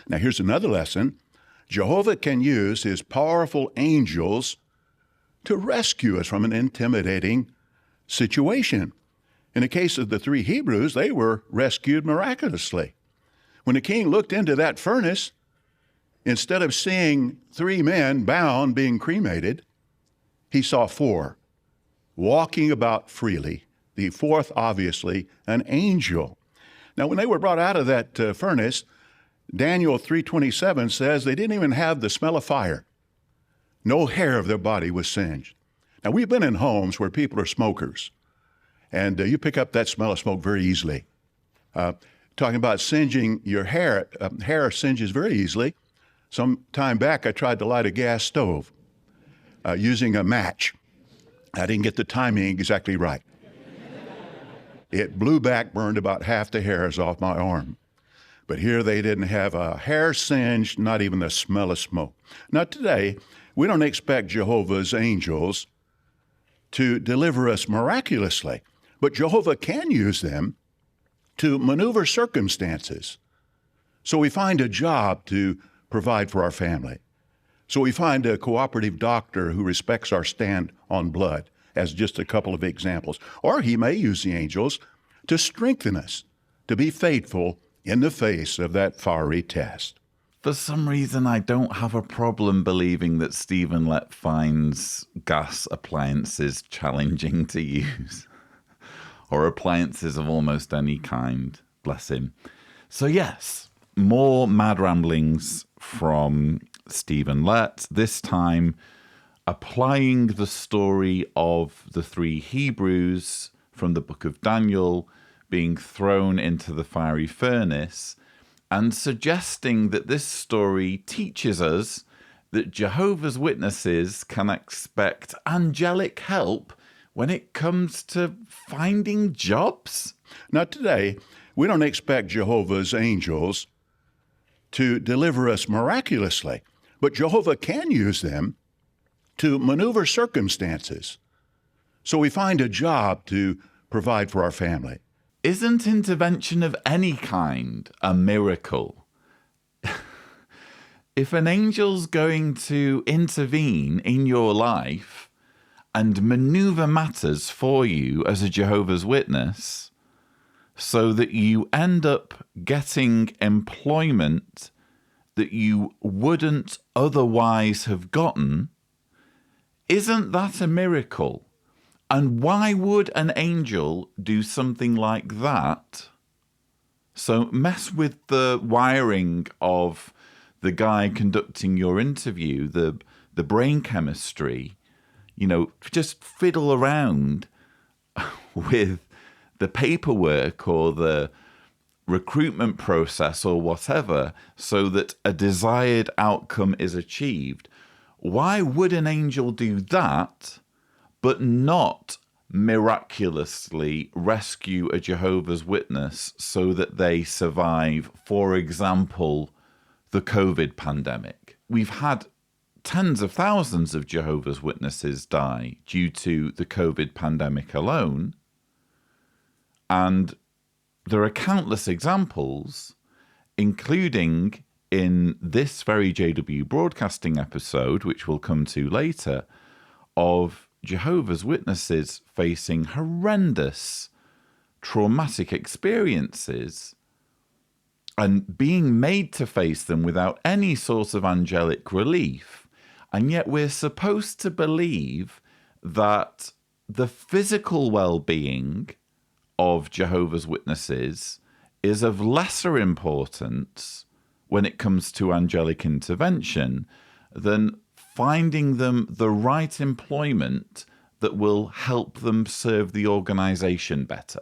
Now, here's another lesson. Jehovah can use his powerful angels to rescue us from an intimidating situation. In the case of the three Hebrews, they were rescued miraculously. When the king looked into that furnace, instead of seeing three men bound being cremated, he saw four walking about freely. The fourth, obviously, an angel. Now, when they were brought out of that furnace, Daniel 3:27 says they didn't even have the smell of fire. No hair of their body was singed. Now, we've been in homes where people are smokers, and you pick up that smell of smoke very easily. Talking about singeing your hair, hair singes very easily. Some time back, I tried to light a gas stove using a match. I didn't get the timing exactly right. It blew back, burned about half the hairs off my arm. But here they didn't have a hair singed, not even the smell of smoke. Now today, we don't expect Jehovah's angels to deliver us miraculously, but Jehovah can use them to maneuver circumstances. So we find a job to provide for our family. So we find a cooperative doctor who respects our stand on blood, as just a couple of examples. Or he may use the angels to strengthen us, to be faithful in the face of that fiery test. For some reason, I don't have a problem believing that Stephen Lett finds gas appliances challenging to use, or appliances of almost any kind, bless him. So yes, more mad ramblings from Stephen Lett, this time applying the story of the three Hebrews from the book of Daniel being thrown into the fiery furnace, and suggesting that this story teaches us that Jehovah's Witnesses can expect angelic help when it comes to finding jobs. Now today, we don't expect Jehovah's angels to deliver us miraculously, but Jehovah can use them to maneuver circumstances. So we find a job to provide for our family. Isn't intervention of any kind a miracle? If an angel's going to intervene in your life and maneuver matters for you as a Jehovah's Witness so that you end up getting employment that you wouldn't otherwise have gotten, isn't that a miracle? And why would an angel do something like that? So mess with the wiring of the guy conducting your interview, the brain chemistry, just fiddle around with the paperwork or the recruitment process or whatever so that a desired outcome is achieved. Why would an angel do that but not miraculously rescue a Jehovah's Witness so that they survive, for example, the COVID pandemic? We've had tens of thousands of Jehovah's Witnesses die due to the COVID pandemic alone. And there are countless examples, including in this very JW Broadcasting episode, which we'll come to later, of Jehovah's Witnesses facing horrendous traumatic experiences and being made to face them without any sort of angelic relief. And yet we're supposed to believe that the physical well-being of Jehovah's Witnesses is of lesser importance when it comes to angelic intervention than finding them the right employment that will help them serve the organization better.